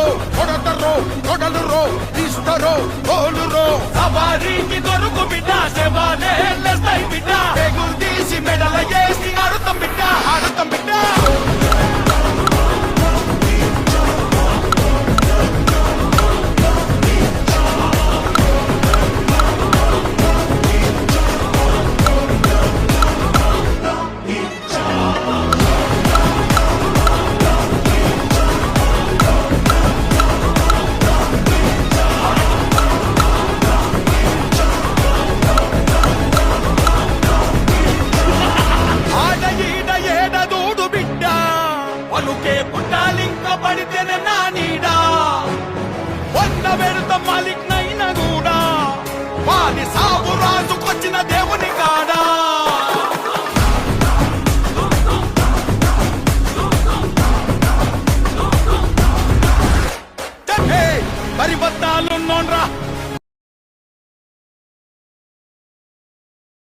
rho ಕೊಡತರೋ ಕೊಡಲುರೋ ಇಷ್ಟರೋ ಹೋಲುರೋ సవారీకి దొరుకు బిడ్డ శవాలే లేస్తాయి బిడ్డ పేగులు తీసి మెడల వేసి ఆడుతాం బిడ్డ ఆడుతాం బిడ్డ పలుకే పుట్టాలింక పడితేనే నా నీడా వంద వెళుత మాలిక్ నైనా కూడా వాడి సాగు రాజుకొచ్చిన